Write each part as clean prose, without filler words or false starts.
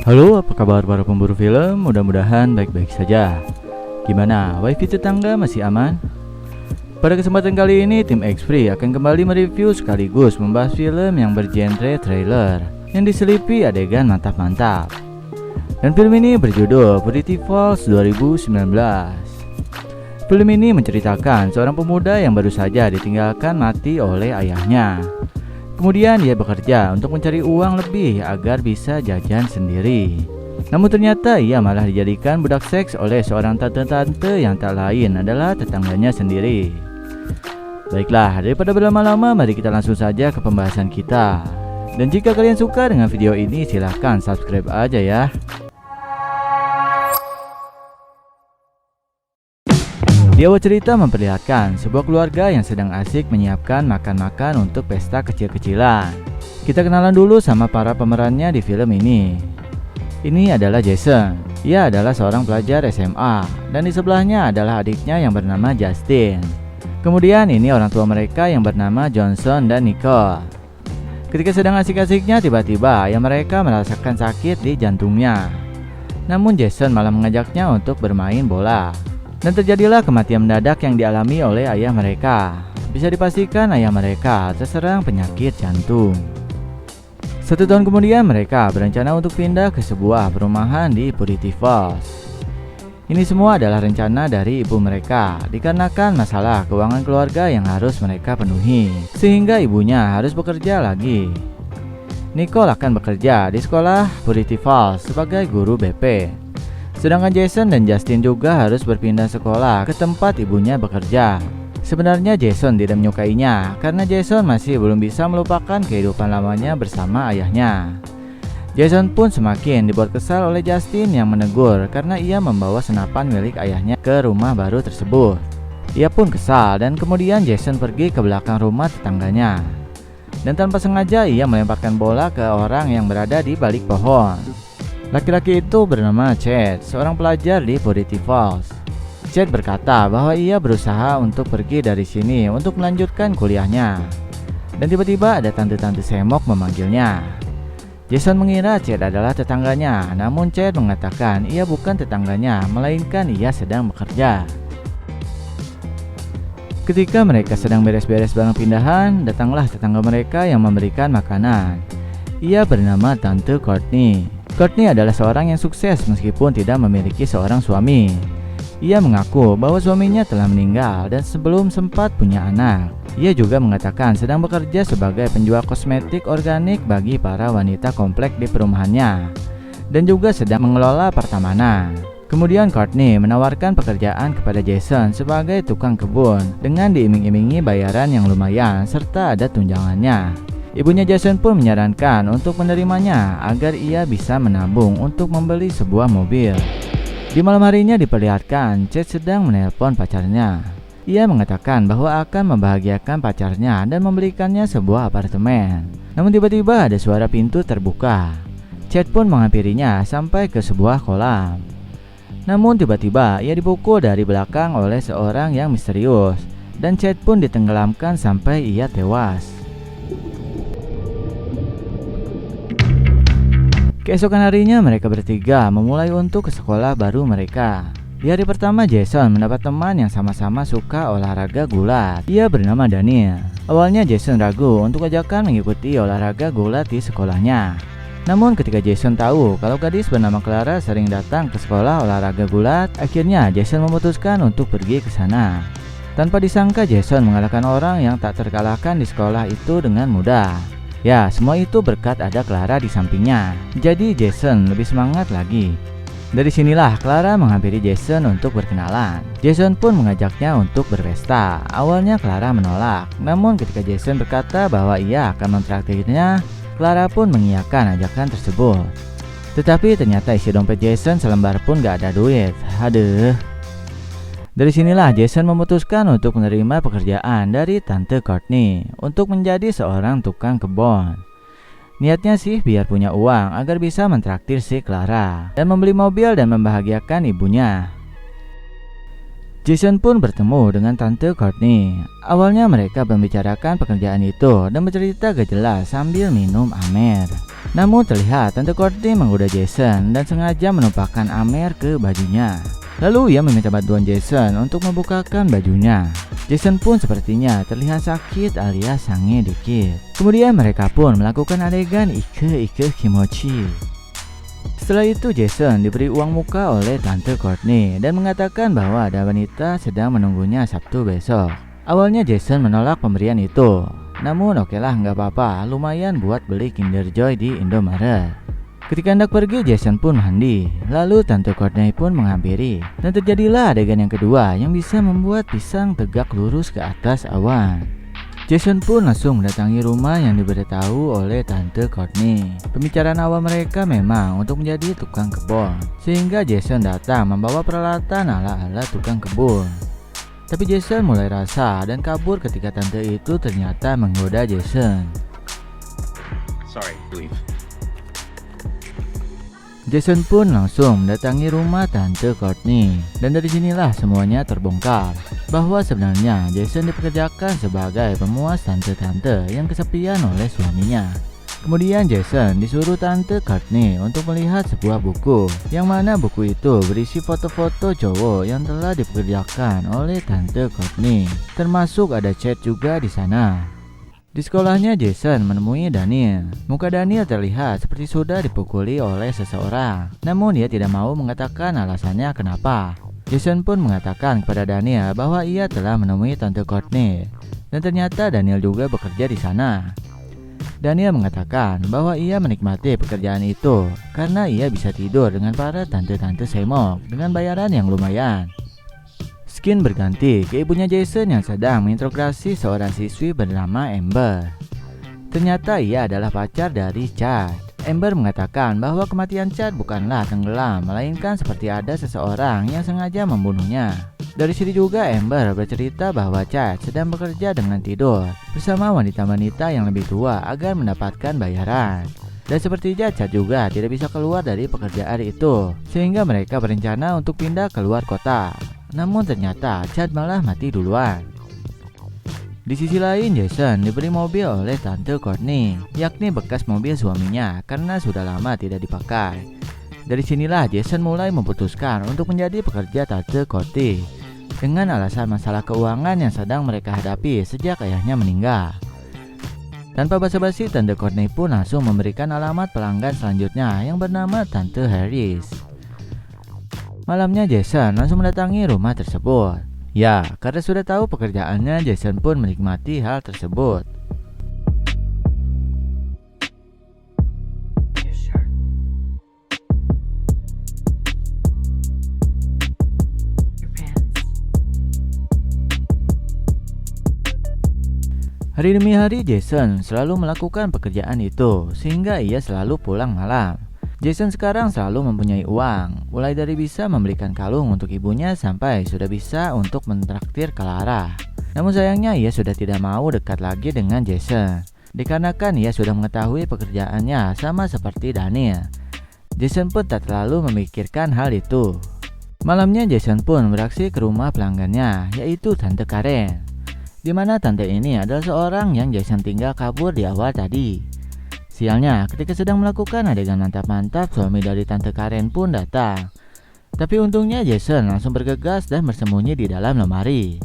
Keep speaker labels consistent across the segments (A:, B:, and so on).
A: Halo, apa kabar para pemburu film? Mudah-mudahan baik-baik saja. Gimana, wifi tetangga masih aman? Pada kesempatan kali ini, tim X-Free akan kembali mereview sekaligus membahas film yang bergenre trailer yang diselipi adegan mantap-mantap. Dan film ini berjudul Pretty Falls 2019. Film ini menceritakan seorang pemuda yang baru saja ditinggalkan mati oleh ayahnya. Kemudian dia bekerja untuk mencari uang lebih agar bisa jajan sendiri. Namun ternyata ia malah dijadikan budak seks oleh seorang tante-tante yang tak lain adalah tetangganya sendiri. Baiklah, daripada berlama-lama, mari kita langsung saja ke pembahasan kita. Dan jika kalian suka dengan video ini, silahkan subscribe aja ya. Di awal cerita memperlihatkan sebuah keluarga yang sedang asik menyiapkan makan-makan untuk pesta kecil-kecilan. Kita kenalan dulu sama para pemerannya di film ini. Ini adalah Jason. Ia adalah seorang pelajar SMA, dan di sebelahnya adalah adiknya yang bernama Justin. Kemudian ini orang tua mereka yang bernama Johnson dan Nicole. Ketika sedang asik-asiknya, tiba-tiba ayah mereka merasakan sakit di jantungnya. Namun Jason malah mengajaknya untuk bermain bola. Dan terjadilah kematian mendadak yang dialami oleh ayah mereka. Bisa dipastikan ayah mereka terserang penyakit jantung. 1 tahun kemudian mereka berencana untuk pindah ke sebuah perumahan di Pretty Falls. Ini semua adalah rencana dari ibu mereka, dikarenakan masalah keuangan keluarga yang harus mereka penuhi, sehingga ibunya harus bekerja lagi. Nicole akan bekerja di sekolah Pretty Falls sebagai guru BP. Sedangkan Jason dan Justin juga harus berpindah sekolah ke tempat ibunya bekerja. Sebenarnya Jason tidak menyukainya karena Jason masih belum bisa melupakan kehidupan lamanya bersama ayahnya. Jason pun semakin dibuat kesal oleh Justin yang menegur karena ia membawa senapan milik ayahnya ke rumah baru tersebut. Ia pun kesal dan kemudian Jason pergi ke belakang rumah tetangganya. Dan tanpa sengaja ia melemparkan bola ke orang yang berada di balik pohon. Laki-laki itu bernama Chad, seorang pelajar di Pretty Falls. Chad berkata bahwa ia berusaha untuk pergi dari sini untuk melanjutkan kuliahnya. Dan tiba-tiba ada tante-tante semok memanggilnya. Jason mengira Chad adalah tetangganya, namun Chad mengatakan ia bukan tetangganya, melainkan ia sedang bekerja. Ketika mereka sedang beres-beres barang pindahan, datanglah tetangga mereka yang memberikan makanan. Ia bernama Tante Courtney. Courtney adalah seorang yang sukses meskipun tidak memiliki seorang suami. Ia mengaku bahwa suaminya telah meninggal dan sebelum sempat punya anak. Ia juga mengatakan sedang bekerja sebagai penjual kosmetik organik bagi para wanita komplek di perumahannya, dan juga sedang mengelola pertamanan. Kemudian Courtney menawarkan pekerjaan kepada Jason sebagai tukang kebun dengan diiming-imingi bayaran yang lumayan serta ada tunjangannya. Ibunya Jason pun menyarankan untuk menerimanya agar ia bisa menabung untuk membeli sebuah mobil. Di malam harinya diperlihatkan Chad sedang menelpon pacarnya. Ia mengatakan bahwa akan membahagiakan pacarnya dan membelikannya sebuah apartemen. Namun tiba-tiba ada suara pintu terbuka. Chad pun menghampirinya sampai ke sebuah kolam. Namun tiba-tiba ia dipukul dari belakang oleh seorang yang misterius, dan Chad pun ditenggelamkan sampai ia tewas. Keesokan harinya mereka bertiga memulai untuk ke sekolah baru mereka. Di hari pertama Jason mendapat teman yang sama-sama suka olahraga gulat. Ia bernama Daniel. Awalnya Jason ragu untuk ajakan mengikuti olahraga gulat di sekolahnya. Namun ketika Jason tahu kalau gadis bernama Clara sering datang ke sekolah olahraga gulat, akhirnya Jason memutuskan untuk pergi ke sana. Tanpa disangka Jason mengalahkan orang yang tak terkalahkan di sekolah itu dengan mudah. Ya, semua itu berkat ada Clara di sampingnya. Jadi Jason lebih semangat lagi. Dari sinilah Clara menghampiri Jason untuk berkenalan. Jason pun mengajaknya untuk berpesta. Awalnya Clara menolak, namun ketika Jason berkata bahwa ia akan mentraktirnya, Clara pun mengiyakan ajakan tersebut. Tetapi ternyata isi dompet Jason selembar pun gak ada duit. Aduh. Dari sinilah Jason memutuskan untuk menerima pekerjaan dari Tante Courtney untuk menjadi seorang tukang kebun. Niatnya sih biar punya uang agar bisa mentraktir si Clara dan membeli mobil dan membahagiakan ibunya. Jason pun bertemu dengan Tante Courtney. Awalnya mereka membicarakan pekerjaan itu dan bercerita gak jelas sambil minum Amer. Namun terlihat Tante Courtney menggoda Jason dan sengaja menumpahkan Amer ke bajunya. Lalu ia meminta bantuan Jason untuk membukakan bajunya. Jason pun sepertinya terlihat sakit alias sange dikit. Kemudian mereka pun melakukan adegan ike kimochi. Setelah itu Jason diberi uang muka oleh Tante Courtney dan mengatakan bahwa ada wanita sedang menunggunya Sabtu besok. Awalnya Jason menolak pemberian itu. Namun okelah nggak apa-apa, lumayan buat beli Kinder Joy di Indomaret. Ketika hendak pergi Jason pun mandi. Lalu Tante Courtney pun menghampiri. Dan terjadilah adegan yang kedua yang bisa membuat pisang tegak lurus ke atas awan. Jason pun langsung mendatangi rumah yang diberitahu oleh Tante Courtney. Pembicaraan awal mereka memang untuk menjadi tukang kebun, sehingga Jason datang membawa peralatan ala-ala tukang kebun. Tapi Jason mulai rasa dan kabur ketika tante itu ternyata menggoda Jason.
B: Sorry, leave.
A: Jason pun langsung mendatangi rumah Tante Courtney. Dan dari sinilah semuanya terbongkar bahwa sebenarnya Jason dipekerjakan sebagai pemuas tante-tante yang kesepian oleh suaminya. Kemudian Jason disuruh Tante Courtney untuk melihat sebuah buku, yang mana buku itu berisi foto-foto cowok yang telah dipekerjakan oleh Tante Courtney. Termasuk ada chat juga di sana. Di sekolahnya Jason menemui Daniel. Muka Daniel terlihat seperti sudah dipukuli oleh seseorang. Namun ia tidak mau mengatakan alasannya kenapa. Jason pun mengatakan kepada Daniel bahwa ia telah menemui Tante Courtney. Dan ternyata Daniel juga bekerja di sana. Daniel mengatakan bahwa ia menikmati pekerjaan itu karena ia bisa tidur dengan para tante-tante semok dengan bayaran yang lumayan. Skin berganti ke ibunya Jason yang sedang menginterogasi seorang siswi bernama Amber. Ternyata ia adalah pacar dari Chad. Amber mengatakan bahwa kematian Chad bukanlah tenggelam, melainkan seperti ada seseorang yang sengaja membunuhnya. Dari sini juga Amber bercerita bahwa Chad sedang bekerja dengan tidur bersama wanita-wanita yang lebih tua agar mendapatkan bayaran. Dan sepertinya Chad juga tidak bisa keluar dari pekerjaan itu, sehingga mereka berencana untuk pindah keluar kota. Namun ternyata Chad malah mati duluan. Di sisi lain Jason diberi mobil oleh Tante Courtney, yakni bekas mobil suaminya karena sudah lama tidak dipakai. Dari sinilah Jason mulai memutuskan untuk menjadi pekerja Tante Courtney dengan alasan masalah keuangan yang sedang mereka hadapi sejak ayahnya meninggal. Tanpa basa-basi Tante Courtney pun langsung memberikan alamat pelanggan selanjutnya yang bernama Tante Harris. Malamnya Jason langsung mendatangi rumah tersebut. Ya, karena sudah tahu pekerjaannya, Jason pun menikmati hal tersebut. Hari demi hari Jason selalu melakukan pekerjaan itu, sehingga ia selalu pulang malam. Jason sekarang selalu mempunyai uang, mulai dari bisa membelikan kalung untuk ibunya sampai sudah bisa untuk mentraktir Clara. Namun sayangnya ia sudah tidak mau dekat lagi dengan Jason, dikarenakan ia sudah mengetahui pekerjaannya sama seperti Daniel. Jason pun tak terlalu memikirkan hal itu. Malamnya Jason pun beraksi ke rumah pelanggannya, yaitu Tante Karen. Di mana tante ini adalah seorang yang Jason tinggal kabur di awal tadi. Sialnya, ketika sedang melakukan adegan mantap-mantap, suami dari Tante Karen pun datang. Tapi untungnya Jason langsung bergegas dan bersembunyi di dalam lemari.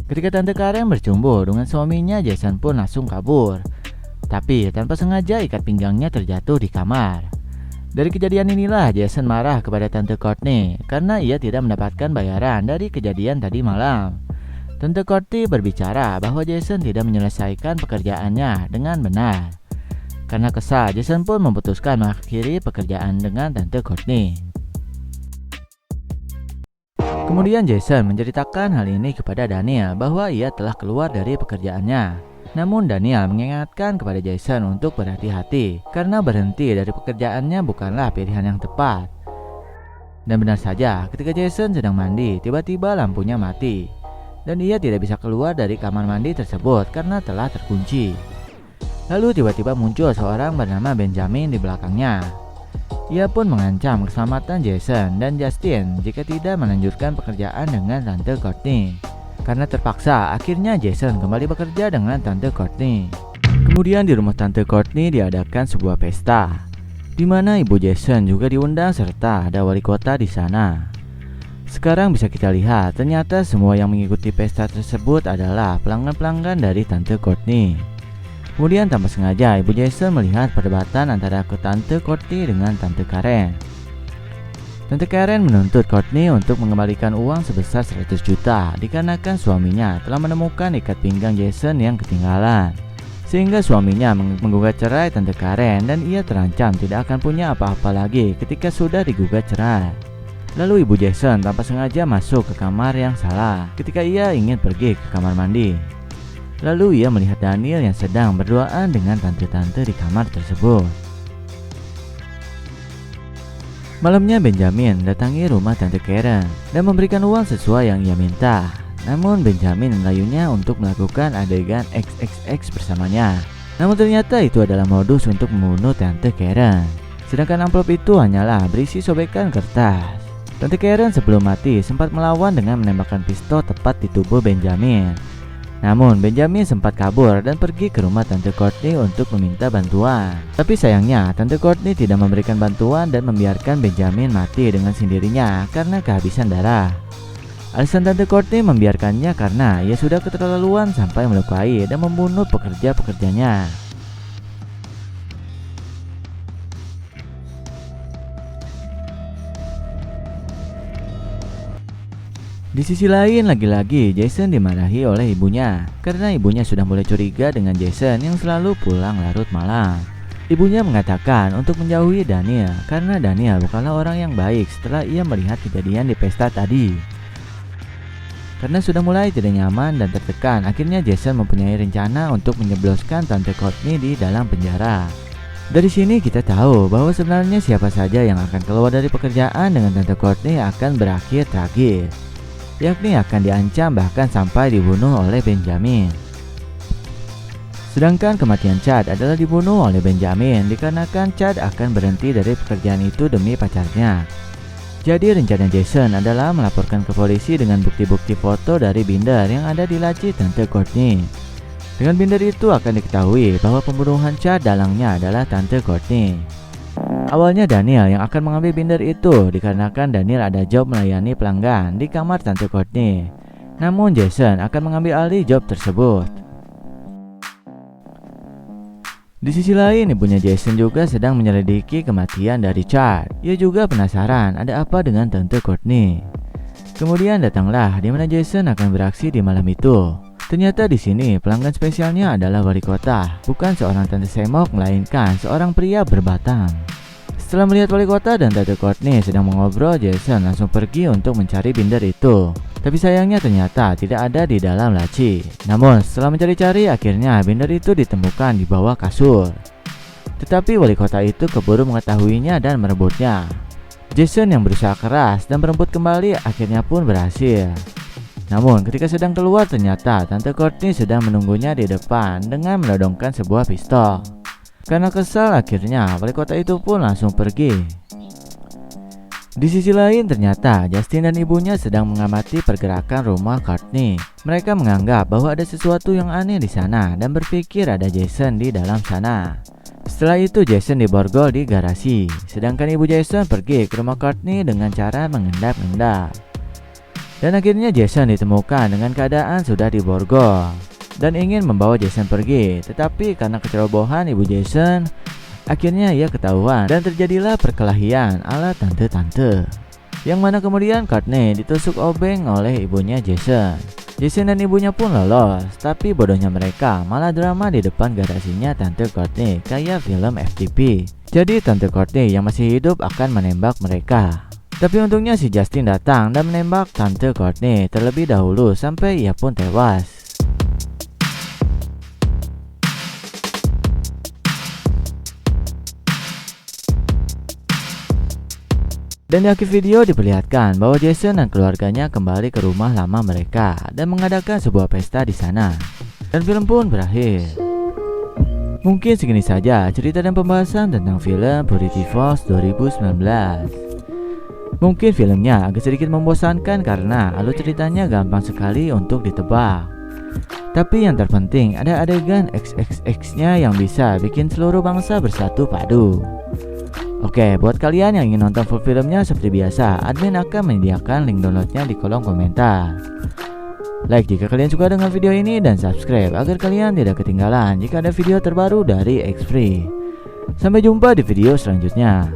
A: Ketika Tante Karen bercumbu dengan suaminya, Jason pun langsung kabur. Tapi tanpa sengaja ikat pinggangnya terjatuh di kamar. Dari kejadian inilah Jason marah kepada Tante Courtney karena ia tidak mendapatkan bayaran dari kejadian tadi malam. Tante Courtney berbicara bahwa Jason tidak menyelesaikan pekerjaannya dengan benar. Karena kesal, Jason pun memutuskan mengakhiri pekerjaan dengan Tante Courtney. Kemudian Jason menceritakan hal ini kepada Daniel bahwa ia telah keluar dari pekerjaannya. Namun Daniel mengingatkan kepada Jason untuk berhati-hati karena berhenti dari pekerjaannya bukanlah pilihan yang tepat. Dan benar saja, ketika Jason sedang mandi, tiba-tiba lampunya mati dan ia tidak bisa keluar dari kamar mandi tersebut karena telah terkunci. Lalu tiba-tiba muncul seorang bernama Benjamin di belakangnya. Ia pun mengancam keselamatan Jason dan Justin jika tidak melanjutkan pekerjaan dengan Tante Courtney. Karena terpaksa, akhirnya Jason kembali bekerja dengan Tante Courtney. Kemudian di rumah Tante Courtney diadakan sebuah pesta, di mana Ibu Jason juga diundang serta ada wali kota di sana. Sekarang bisa kita lihat, ternyata semua yang mengikuti pesta tersebut adalah pelanggan-pelanggan dari Tante Courtney. Kemudian tanpa sengaja Ibu Jason melihat perdebatan antara Tante Courtney dengan Tante Karen. Tante Karen menuntut Courtney untuk mengembalikan uang sebesar 100 juta dikarenakan suaminya telah menemukan ikat pinggang Jason yang ketinggalan. Sehingga suaminya menggugat cerai Tante Karen dan ia terancam tidak akan punya apa-apa lagi ketika sudah digugat cerai. Lalu Ibu Jason tanpa sengaja masuk ke kamar yang salah ketika ia ingin pergi ke kamar mandi. Lalu ia melihat Daniel yang sedang berduaan dengan tante-tante di kamar tersebut. Malamnya Benjamin mendatangi rumah Tante Karen dan memberikan uang sesuai yang ia minta. Namun Benjamin melayunya untuk melakukan adegan XXX bersamanya. Namun ternyata itu adalah modus untuk membunuh Tante Karen. Sedangkan amplop itu hanyalah berisi sobekan kertas. Tante Karen sebelum mati sempat melawan dengan menembakkan pistol tepat di tubuh Benjamin. Namun Benjamin sempat kabur dan pergi ke rumah Tante Courtney untuk meminta bantuan. Tapi sayangnya Tante Courtney tidak memberikan bantuan dan membiarkan Benjamin mati dengan sendirinya karena kehabisan darah. Alasan Tante Courtney membiarkannya karena ia sudah keterlaluan sampai melukai dan membunuh pekerja-pekerjanya. Di sisi lain, lagi-lagi Jason dimarahi oleh ibunya karena ibunya sudah mulai curiga dengan Jason yang selalu pulang larut malam. Ibunya mengatakan untuk menjauhi Daniel karena Daniel bukanlah orang yang baik setelah ia melihat kejadian di pesta tadi. Karena sudah mulai tidak nyaman dan tertekan, akhirnya Jason mempunyai rencana untuk menyebloskan Tante Courtney di dalam penjara. Dari sini kita tahu bahwa sebenarnya siapa saja yang akan keluar dari pekerjaan dengan Tante Courtney akan berakhir tragis, yakni akan diancam bahkan sampai dibunuh oleh Benjamin. Sedangkan kematian Chad adalah dibunuh oleh Benjamin dikarenakan Chad akan berhenti dari pekerjaan itu demi pacarnya. Jadi rencana Jason adalah melaporkan ke polisi dengan bukti-bukti foto dari binder yang ada di laci Tante Courtney. Dengan binder itu akan diketahui bahwa pembunuhan Chad dalangnya adalah Tante Courtney. Awalnya Daniel yang akan mengambil binder itu dikarenakan Daniel ada job melayani pelanggan di kamar Tante Courtney. Namun Jason akan mengambil alih job tersebut. Di sisi lain, ibunya Jason juga sedang menyelidiki kematian dari Chad. Ia juga penasaran ada apa dengan Tante Courtney. Kemudian datanglah di mana Jason akan beraksi di malam itu. Ternyata di sini pelanggan spesialnya adalah wali kota, bukan seorang tante semok melainkan seorang pria berbatang. Setelah melihat wali kota dan Tante Courtney sedang mengobrol, Jason langsung pergi untuk mencari binder itu. Tapi sayangnya ternyata tidak ada di dalam laci. Namun setelah mencari-cari, akhirnya binder itu ditemukan di bawah kasur. Tetapi wali kota itu keburu mengetahuinya dan merebutnya. Jason yang berusaha keras dan merebut kembali akhirnya pun berhasil. Namun ketika sedang keluar, ternyata Tante Courtney sedang menunggunya di depan dengan menodongkan sebuah pistol. Karena kesal, akhirnya wali kota itu pun langsung pergi. Di sisi lain, ternyata Justin dan ibunya sedang mengamati pergerakan rumah Courtney. Mereka menganggap bahwa ada sesuatu yang aneh di sana dan berpikir ada Jason di dalam sana. Setelah itu Jason diborgol di garasi, sedangkan ibu Jason pergi ke rumah Courtney dengan cara mengendap-endap. Dan akhirnya Jason ditemukan dengan keadaan sudah diborgol dan ingin membawa Jason pergi, tetapi karena kecerobohan ibu Jason, akhirnya ia ketahuan dan terjadilah perkelahian ala tante-tante, yang mana kemudian Courtney ditusuk obeng oleh ibunya Jason. Jason dan ibunya pun lolos, tapi bodohnya mereka malah drama di depan garasinya Tante Courtney kayak film FTP. Jadi Tante Courtney yang masih hidup akan menembak mereka. Tapi untungnya si Justin datang dan menembak Tante Courtney terlebih dahulu sampai ia pun tewas. Dan di akhir video diperlihatkan bahwa Jason dan keluarganya kembali ke rumah lama mereka dan mengadakan sebuah pesta di sana. Dan film pun berakhir. Mungkin segini saja cerita dan pembahasan tentang film Pretty Falls 2019. Mungkin filmnya agak sedikit membosankan karena alur ceritanya gampang sekali untuk ditebak. Tapi yang terpenting ada adegan XXX-nya yang bisa bikin seluruh bangsa bersatu padu. Oke, buat kalian yang ingin nonton full filmnya seperti biasa, admin akan menyediakan link downloadnya di kolom komentar. Like jika kalian suka dengan video ini dan subscribe agar kalian tidak ketinggalan jika ada video terbaru dari Xfree. Sampai jumpa di video selanjutnya.